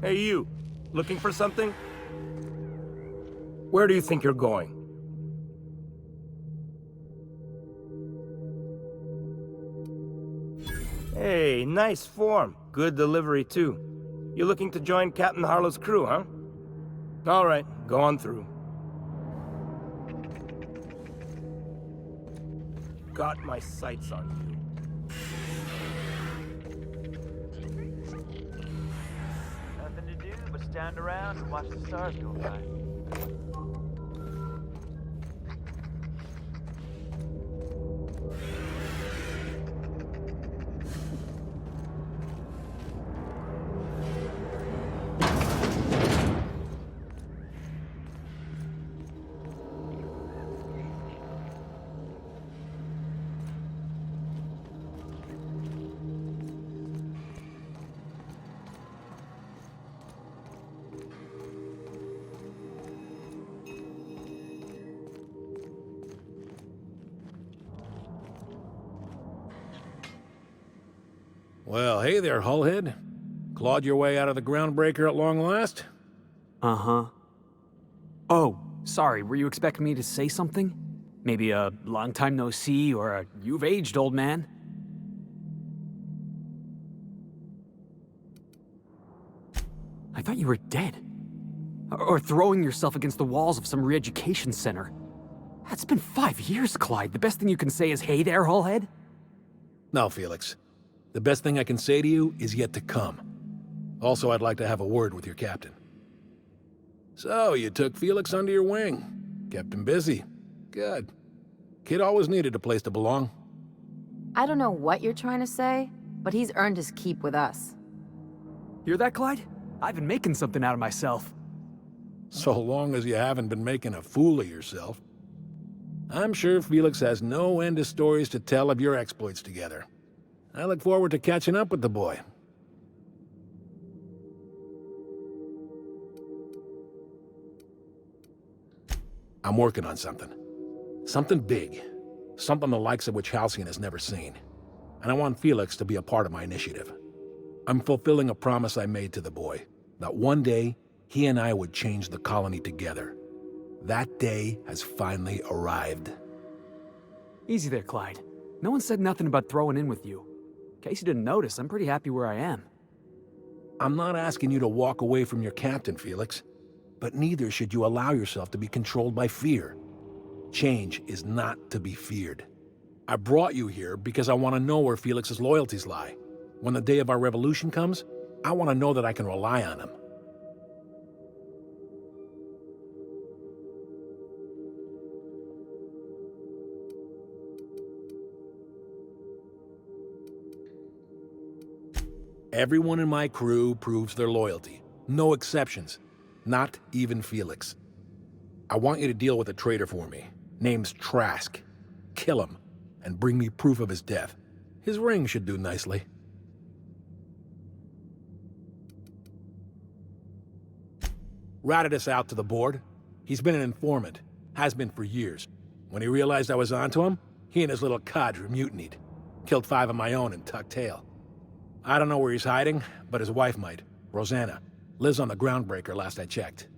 Hey you, looking for something? Where do you think you're going? Hey, nice form. Good delivery too. You looking to join Captain Harlow's crew, huh? All right, go on through. Got my sights on you. Nothing to do but stand around and watch the stars go by. Well, hey there, Hullhead. Clawed your way out of the groundbreaker at long last? Uh-huh. Oh, sorry, were you expecting me to say something? Maybe a long time no see, or a you've aged, old man? I thought you were dead. Or throwing yourself against the walls of some re-education center. That's been 5 years, Clyde. The best thing you can say is, hey there, Hullhead? No, Felix. The best thing I can say to you is yet to come. Also, I'd like to have a word with your captain. So, you took Felix under your wing. Kept him busy. Good. Kid always needed a place to belong. I don't know what you're trying to say, but he's earned his keep with us. Hear that, Clyde? I've been making something out of myself. So long as you haven't been making a fool of yourself. I'm sure Felix has no end of stories to tell of your exploits together. I look forward to catching up with the boy. I'm working on something. Something big. Something the likes of which Halcyon has never seen. And I want Felix to be a part of my initiative. I'm fulfilling a promise I made to the boy, that one day, he and I would change the colony together. That day has finally arrived. Easy there, Clyde. No one said nothing about throwing in with you. In case you didn't notice, I'm pretty happy where I am. I'm not asking you to walk away from your captain, Felix. But neither should you allow yourself to be controlled by fear. Change is not to be feared. I brought you here because I want to know where Felix's loyalties lie. When the day of our revolution comes, I want to know that I can rely on him. Everyone in my crew proves their loyalty. No exceptions. Not even Felix. I want you to deal with a traitor for me. Name's Trask. Kill him, and bring me proof of his death. His ring should do nicely. Ratted us out to the board. He's been an informant. Has been for years. When he realized I was onto him, he and his little cadre mutinied. Killed 5 of my own and tucked tail. I don't know where he's hiding, but his wife might. Rosanna. Lives on the groundbreaker last I checked.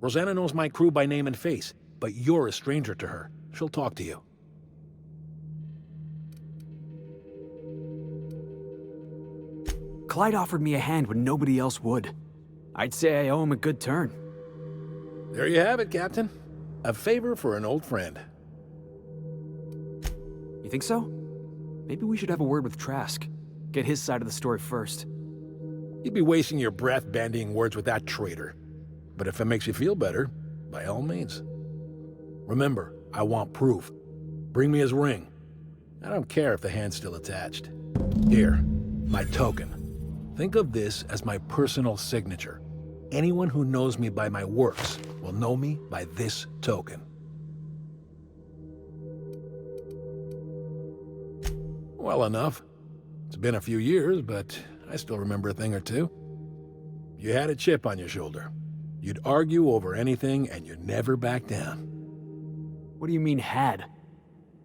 Rosanna knows my crew by name and face, but you're a stranger to her. She'll talk to you. Clyde offered me a hand when nobody else would. I'd say I owe him a good turn. There you have it, Captain. A favor for an old friend. You think so? Maybe we should have a word with Trask. Get his side of the story first. You'd be wasting your breath bandying words with that traitor. But if it makes you feel better, by all means. Remember, I want proof. Bring me his ring. I don't care if the hand's still attached. Here, my token. Think of this as my personal signature. Anyone who knows me by my works will know me by this token. Well enough. It's been a few years, but I still remember a thing or two. You had a chip on your shoulder. You'd argue over anything, and you'd never back down. What do you mean, had?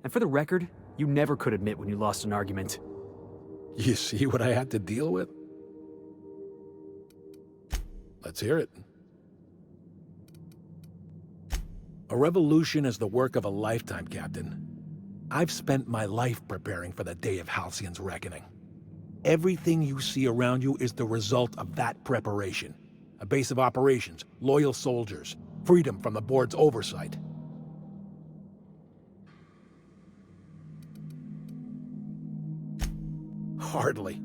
And for the record, you never could admit when you lost an argument. You see what I had to deal with? Let's hear it. A revolution is the work of a lifetime, Captain. I've spent my life preparing for the day of Halcyon's reckoning. Everything you see around you is the result of that preparation. A base of operations, loyal soldiers, freedom from the board's oversight. Hardly.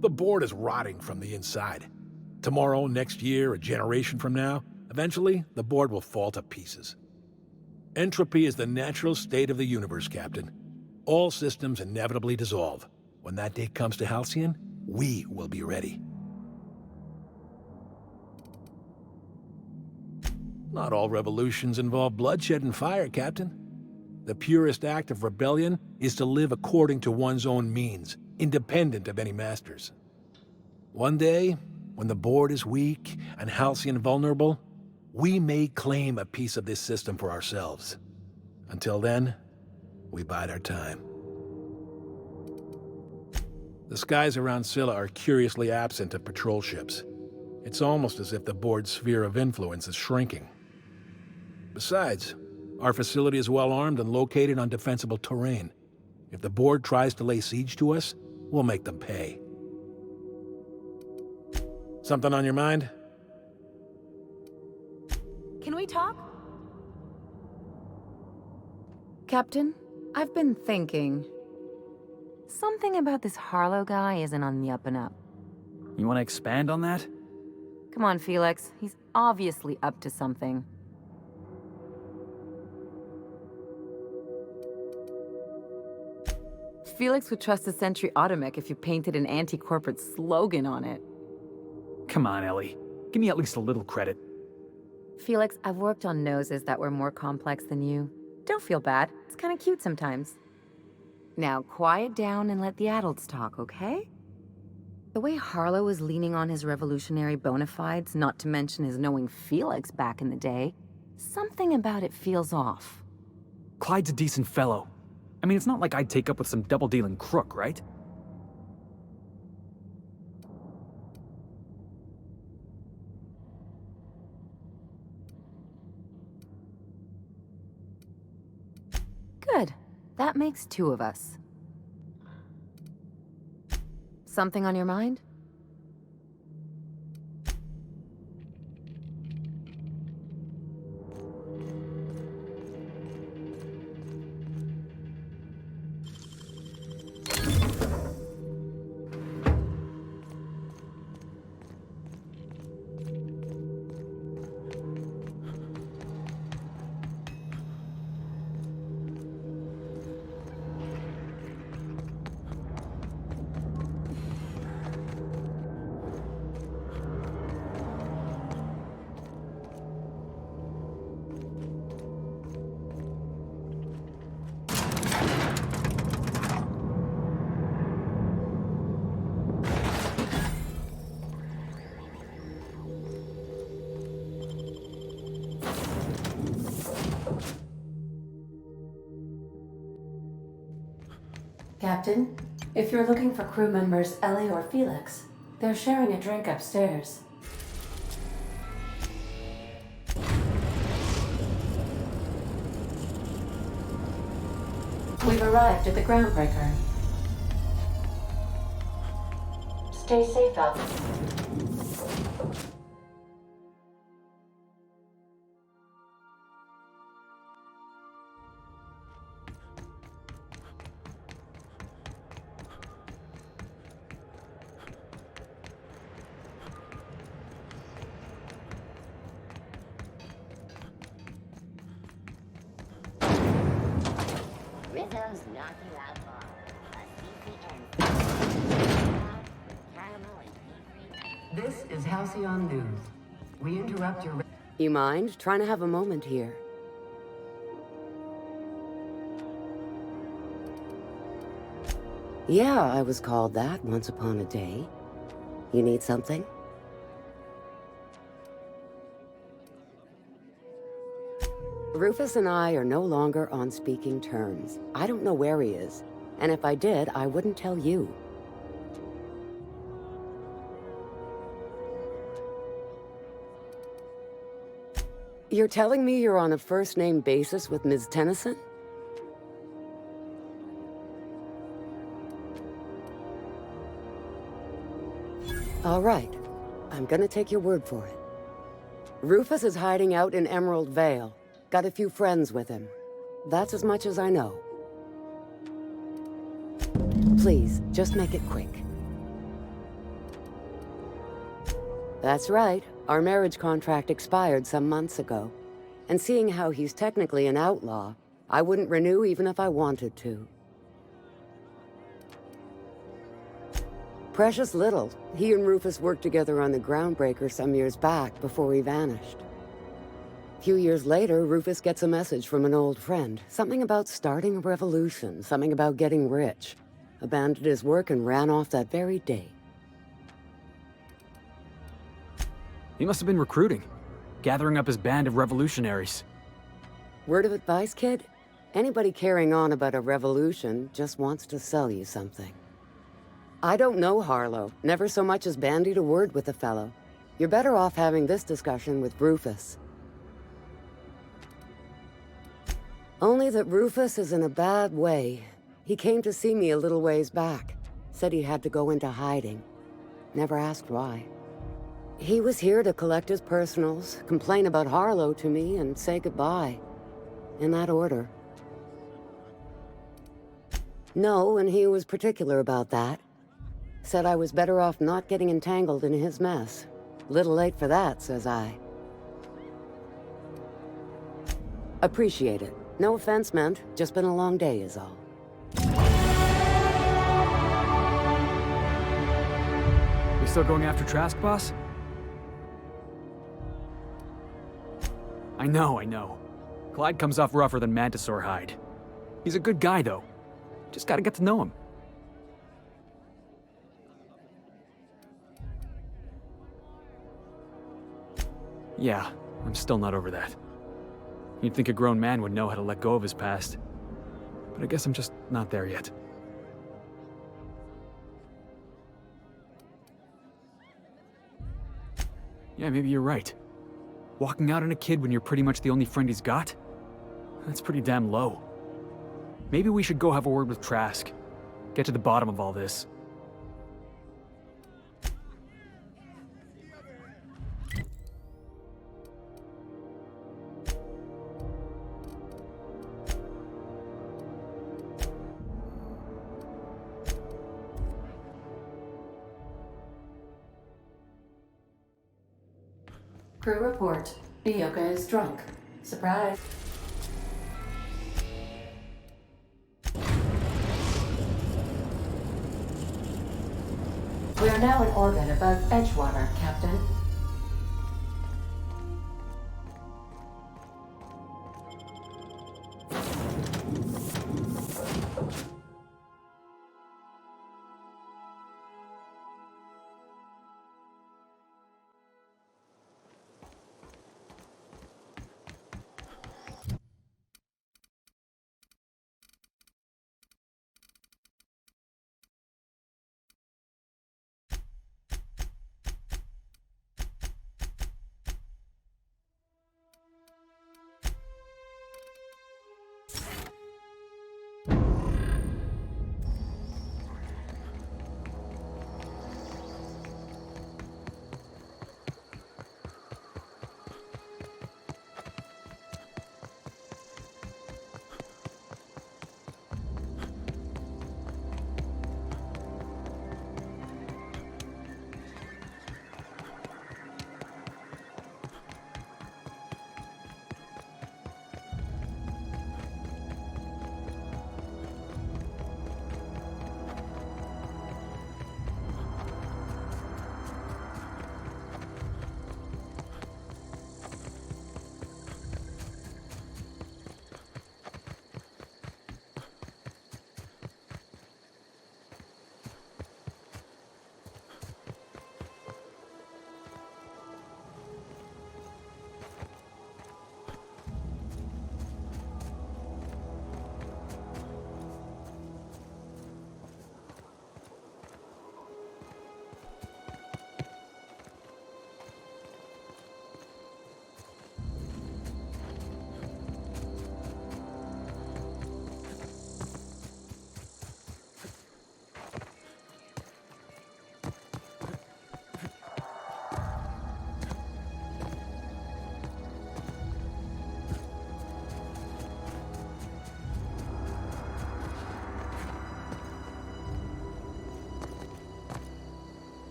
The board is rotting from the inside. Tomorrow, next year, a generation from now, eventually, the board will fall to pieces. Entropy is the natural state of the universe, Captain. All systems inevitably dissolve. When that day comes to Halcyon, we will be ready. Not all revolutions involve bloodshed and fire, Captain. The purest act of rebellion is to live according to one's own means, independent of any masters. One day, when the board is weak and Halcyon vulnerable, we may claim a piece of this system for ourselves. Until then, we bide our time. The skies around Scylla are curiously absent of patrol ships. It's almost as if the board's sphere of influence is shrinking. Besides, our facility is well armed and located on defensible terrain. If the board tries to lay siege to us, we'll make them pay. Something on your mind? Can we talk? Captain, I've been thinking. Something about this Harlow guy isn't on the up and up. You want to expand on that? Come on, Felix. He's obviously up to something. Felix would trust a Sentry Automech if you painted an anti-corporate slogan on it. Come on, Ellie. Give me at least a little credit. Felix, I've worked on noses that were more complex than you. Don't feel bad. It's kind of cute sometimes. Now, quiet down and let the adults talk, okay? The way Harlow was leaning on his revolutionary bona fides, not to mention his knowing Felix back in the day, something about it feels off. Clyde's a decent fellow. I mean, it's not like I'd take up with some double-dealing crook, right? Good. That makes two of us. Something on your mind? Captain, if you're looking for crew members Ellie or Felix, they're sharing a drink upstairs. We've arrived at the groundbreaker. Stay safe out there. Rizzo's knocking out ball. A CCN. Caramel and pea. This is Halcyon News. We interrupt your... You mind trying to have a moment here? Yeah, I was called that once upon a day. You need something? Rufus and I are no longer on speaking terms. I don't know where he is, and if I did, I wouldn't tell you. You're telling me you're on a first-name basis with Ms. Tennyson? All right. I'm gonna take your word for it. Rufus is hiding out in Emerald Vale. Got a few friends with him. That's as much as I know. Please, just make it quick. That's right. Our marriage contract expired some months ago. And seeing how he's technically an outlaw, I wouldn't renew even if I wanted to. Precious little. He and Rufus worked together on the Groundbreaker some years back before he vanished. A few years later, Rufus gets a message from an old friend. Something about starting a revolution, something about getting rich. Abandoned his work and ran off that very day. He must have been recruiting, gathering up his band of revolutionaries. Word of advice, kid? Anybody carrying on about a revolution just wants to sell you something. I don't know Harlow, never so much as bandied a word with the fellow. You're better off having this discussion with Rufus. Only that Rufus is in a bad way. He came to see me a little ways back. Said he had to go into hiding. Never asked why. He was here to collect his personals, complain about Harlow to me, and say goodbye. In that order. No, and he was particular about that. Said I was better off not getting entangled in his mess. Little late for that, says I. Appreciate it. No offense meant, just been a long day is all. You still going after Trask, boss? I know. Clyde comes off rougher than Mantisaur hide. He's a good guy, though. Just gotta get to know him. Yeah, I'm still not over that. You'd think a grown man would know how to let go of his past. But I guess I'm just not there yet. Yeah, maybe you're right. Walking out on a kid when you're pretty much the only friend he's got? That's pretty damn low. Maybe we should go have a word with Trask. Get to the bottom of all this. Crew report. Ioka is drunk. Surprise. We are now in orbit above Edgewater, Captain.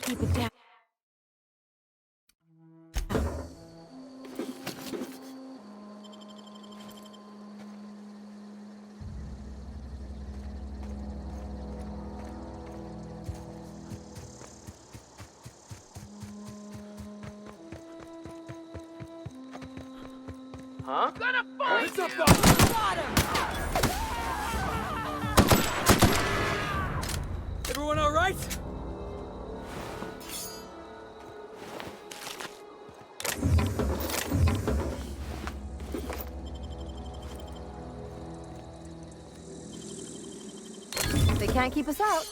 keep it down. Huh? It's up the... Everyone all right? They can't keep us out.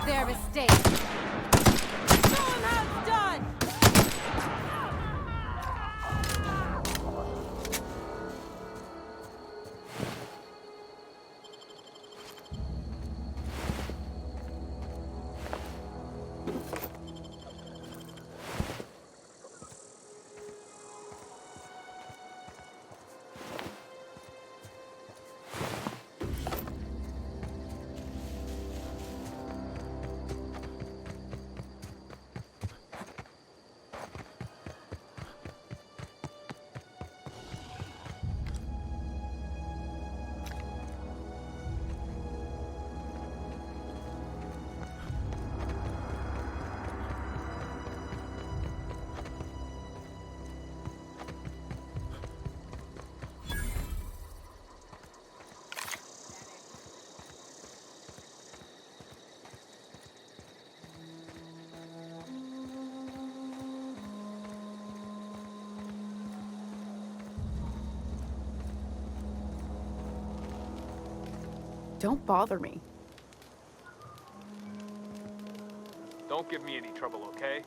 Their mistake. Show 'em how it's done! Don't bother me. Don't give me any trouble, okay?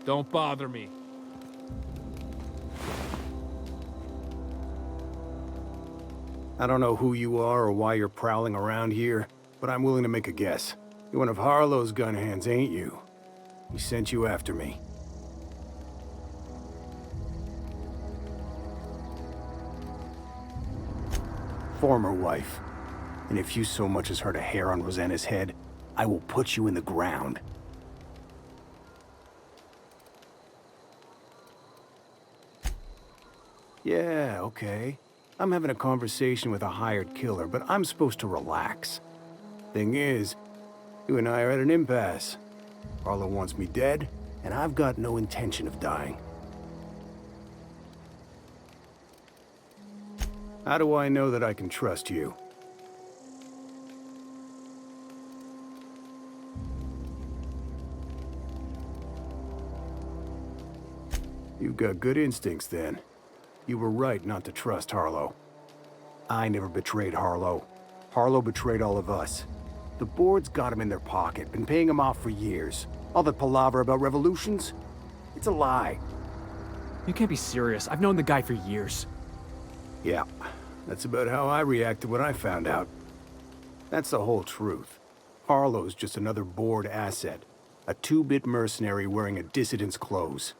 Don't bother me. I don't know who you are or why you're prowling around here, but I'm willing to make a guess. You're one of Harlow's gun hands, ain't you? He sent you after me. Former wife. And if you so much as hurt a hair on Rosanna's head, I will put you in the ground. Yeah, okay. I'm having a conversation with a hired killer, but I'm supposed to relax. Thing is, you and I are at an impasse. Harlow wants me dead, and I've got no intention of dying. How do I know that I can trust you? You've got good instincts, then. You were right not to trust Harlow. I never betrayed Harlow. Harlow betrayed all of us. The board's got him in their pocket, been paying him off for years. All that palaver about revolutions? It's a lie. You can't be serious. I've known the guy for years. Yeah, that's about how I reacted when I found out. That's the whole truth. Harlow's just another board asset. A two-bit mercenary wearing a dissident's clothes.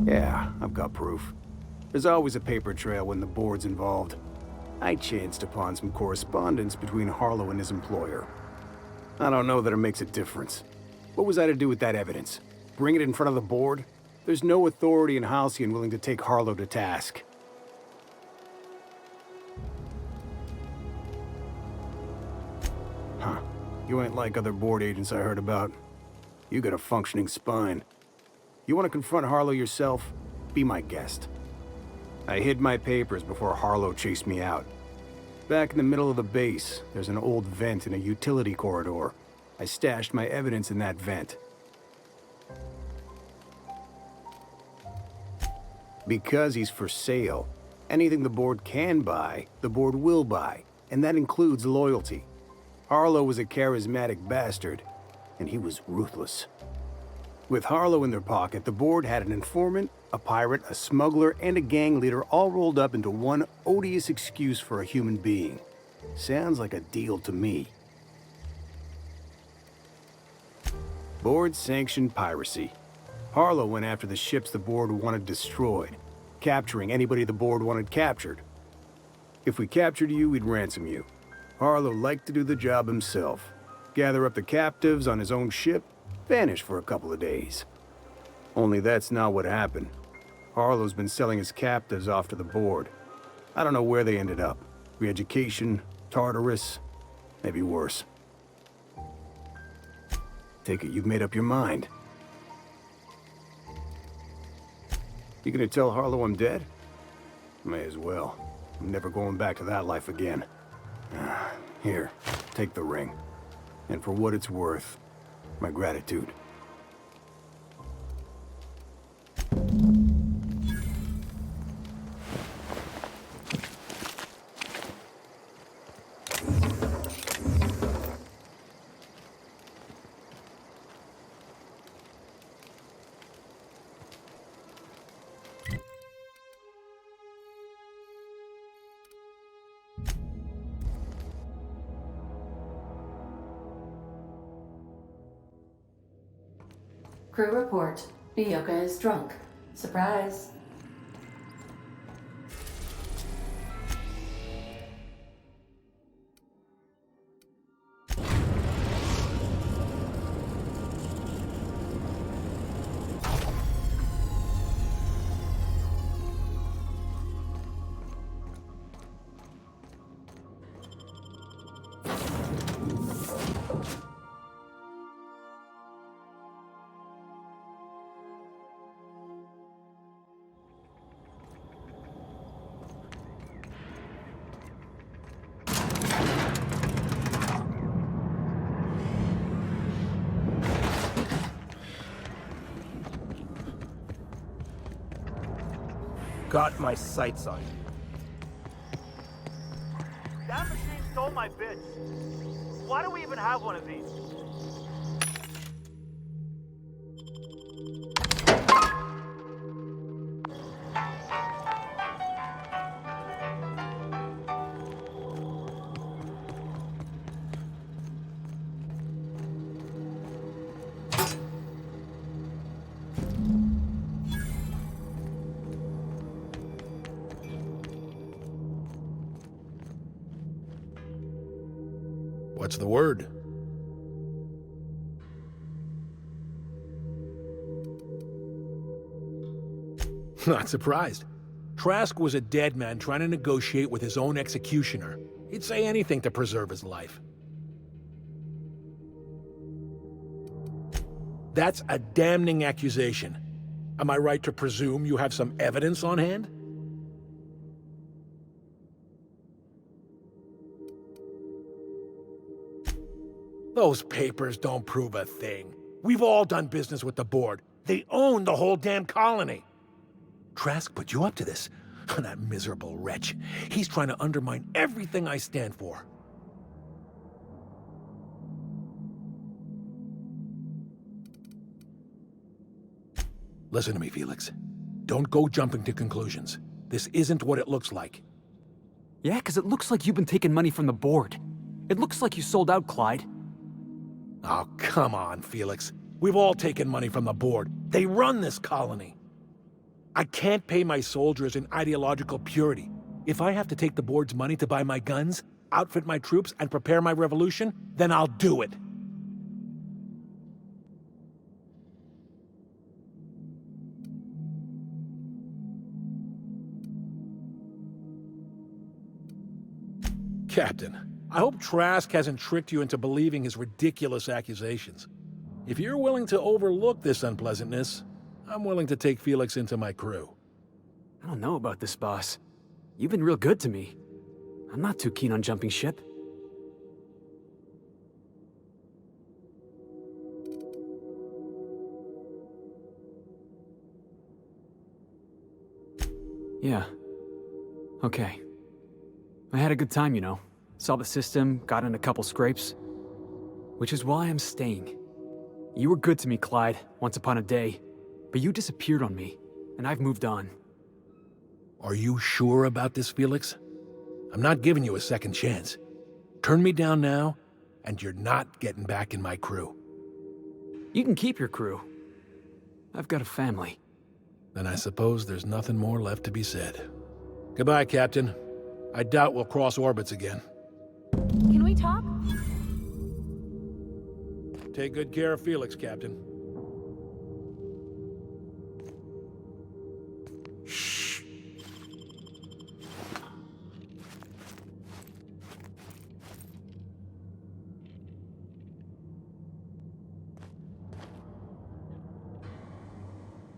Yeah, I've got proof. There's always a paper trail when the board's involved. I chanced upon some correspondence between Harlow and his employer. I don't know that it makes a difference. What was I to do with that evidence? Bring it in front of the board? There's no authority in Halcyon willing to take Harlow to task. Huh. You ain't like other board agents I heard about. You got a functioning spine. You want to confront Harlow yourself? Be my guest. I hid my papers before Harlow chased me out. Back in the middle of the base, there's an old vent in a utility corridor. I stashed my evidence in that vent. Because he's for sale, anything the board can buy, the board will buy, and that includes loyalty. Harlow was a charismatic bastard, and he was ruthless. With Harlow in their pocket, the board had an informant, a pirate, a smuggler, and a gang leader all rolled up into one odious excuse for a human being. Sounds like a deal to me. Board sanctioned piracy. Harlow went after the ships the board wanted destroyed, capturing anybody the board wanted captured. If we captured you, we'd ransom you. Harlow liked to do the job himself. Gather up the captives on his own ship, vanish for a couple of days. Only that's not what happened. Harlow's been selling his captives off to the board. I don't know where they ended up. Re-education, Tartarus, maybe worse. Take it you've made up your mind. You gonna tell Harlow I'm dead? May as well. I'm never going back to that life again. Here, take the ring. And for what it's worth, my gratitude. Crew report. Bioka is drunk. Surprise. Got my sights on you. That machine stole my bits. Why do we even have one of these? What's the word? Not surprised. Trask was a dead man trying to negotiate with his own executioner. He'd say anything to preserve his life. That's a damning accusation. Am I right to presume you have some evidence on hand? Those papers don't prove a thing. We've all done business with the board. They own the whole damn colony. Trask put you up to this. That miserable wretch. He's trying to undermine everything I stand for. Listen to me, Felix. Don't go jumping to conclusions. This isn't what it looks like. Yeah, because it looks like you've been taking money from the board. It looks like you sold out, Clyde. Oh, come on, Felix. We've all taken money from the board. They run this colony. I can't pay my soldiers in ideological purity. If I have to take the board's money to buy my guns, outfit my troops, and prepare my revolution, then I'll do it. Captain, I hope Trask hasn't tricked you into believing his ridiculous accusations. If you're willing to overlook this unpleasantness, I'm willing to take Felix into my crew. I don't know about this, boss. You've been real good to me. I'm not too keen on jumping ship. Yeah. Okay. I had a good time, you know. Saw the system, got in a couple scrapes. Which is why I'm staying. You were good to me, Clyde, once upon a day. But you disappeared on me, and I've moved on. Are you sure about this, Felix? I'm not giving you a second chance. Turn me down now, and you're not getting back in my crew. You can keep your crew. I've got a family. Then I suppose there's nothing more left to be said. Goodbye, Captain. I doubt we'll cross orbits again. Can we talk? Take good care of Felix, Captain. Shh.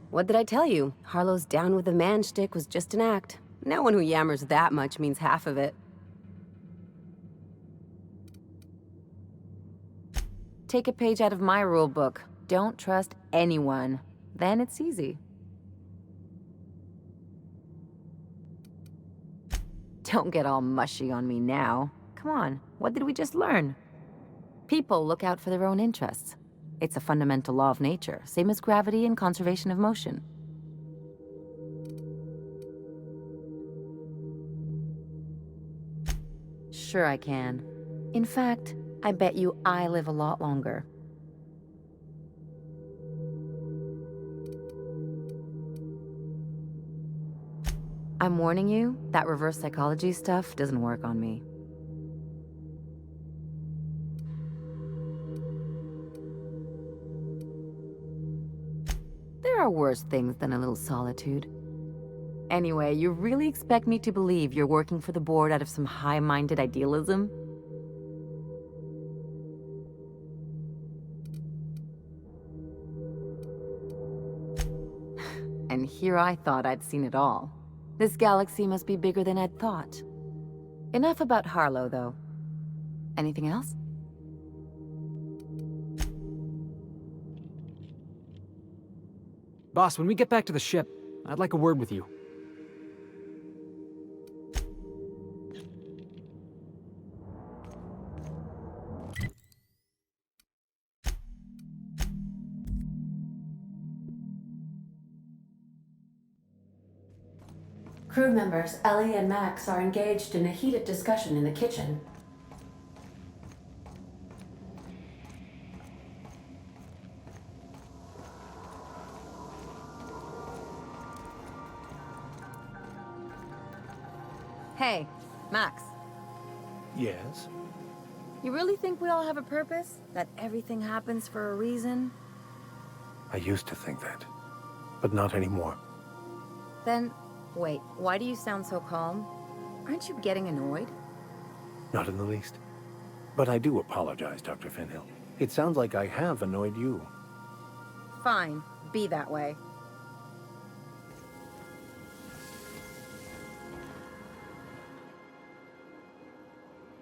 What did I tell you? Harlow's down with the man shtick was just an act. No one who yammers that much means half of it. Take a page out of my rule book. Don't trust anyone. Then it's easy. Don't get all mushy on me now. Come on, what did we just learn? People look out for their own interests. It's a fundamental law of nature, same as gravity and conservation of motion. Sure I can. In fact, I bet you I live a lot longer. I'm warning you, that reverse psychology stuff doesn't work on me. There are worse things than a little solitude. Anyway, you really expect me to believe you're working for the board out of some high-minded idealism? And here I thought I'd seen it all. This galaxy must be bigger than I'd thought. Enough about Harlow, though. Anything else? Boss, when we get back to the ship, I'd like a word with you. Crew members Ellie and Max are engaged in a heated discussion in the kitchen. Hey, Max. Yes? You really think we all have a purpose? That everything happens for a reason? I used to think that, but not anymore. Then, wait, why do you sound so calm? Aren't you getting annoyed? Not in the least. But I do apologize, Dr. Finhill. It sounds like I have annoyed you. Fine, be that way.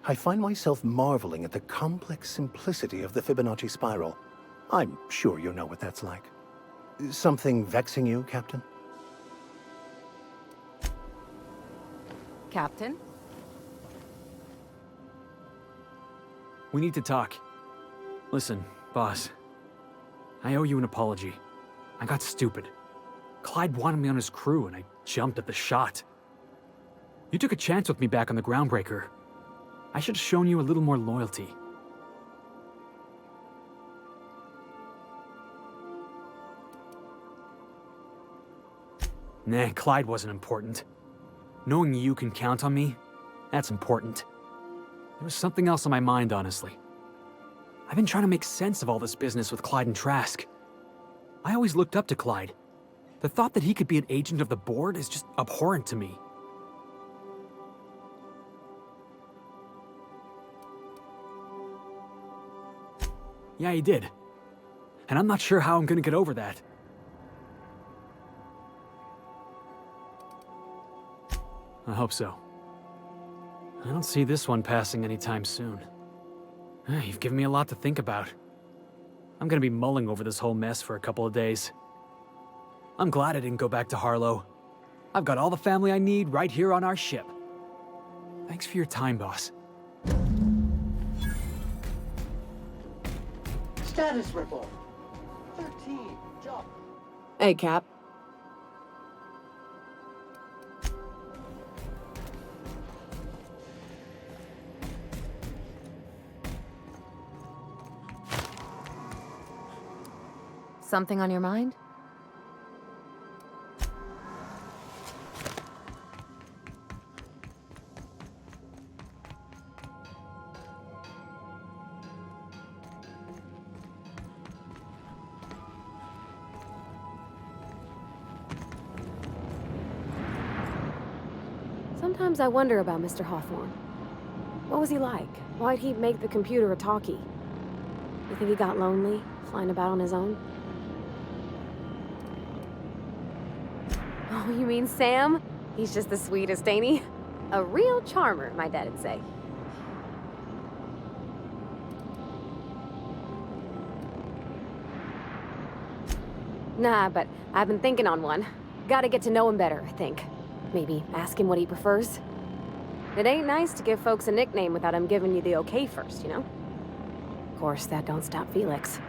I find myself marveling at the complex simplicity of the Fibonacci spiral. I'm sure you know what that's like. Something vexing you, Captain? Captain? We need to talk. Listen, boss. I owe you an apology. I got stupid. Clyde wanted me on his crew, and I jumped at the shot. You took a chance with me back on the Groundbreaker. I should have shown you a little more loyalty. Nah, Clyde wasn't important. Knowing you can count on me, that's important. There was something else on my mind, honestly. I've been trying to make sense of all this business with Clyde and Trask. I always looked up to Clyde. The thought that he could be an agent of the board is just abhorrent to me. Yeah, he did. And I'm not sure how I'm gonna get over that. I hope so. I don't see this one passing anytime soon. You've given me a lot to think about. I'm gonna be mulling over this whole mess for a couple of days. I'm glad I didn't go back to Harlow. I've got all the family I need right here on our ship. Thanks for your time, boss. Status report. 13. Job. Hey, Cap. Something on your mind? Sometimes I wonder about Mr. Hawthorne. What was he like? Why'd he make the computer a talkie? You think he got lonely, flying about on his own? Oh, you mean Sam? He's just the sweetest, ain't he? A real charmer, my dad'd say. Nah, but I've been thinking on one. Gotta get to know him better, I think. Maybe ask him what he prefers. It ain't nice to give folks a nickname without him giving you the okay first, you know? Of course, that don't stop Felix.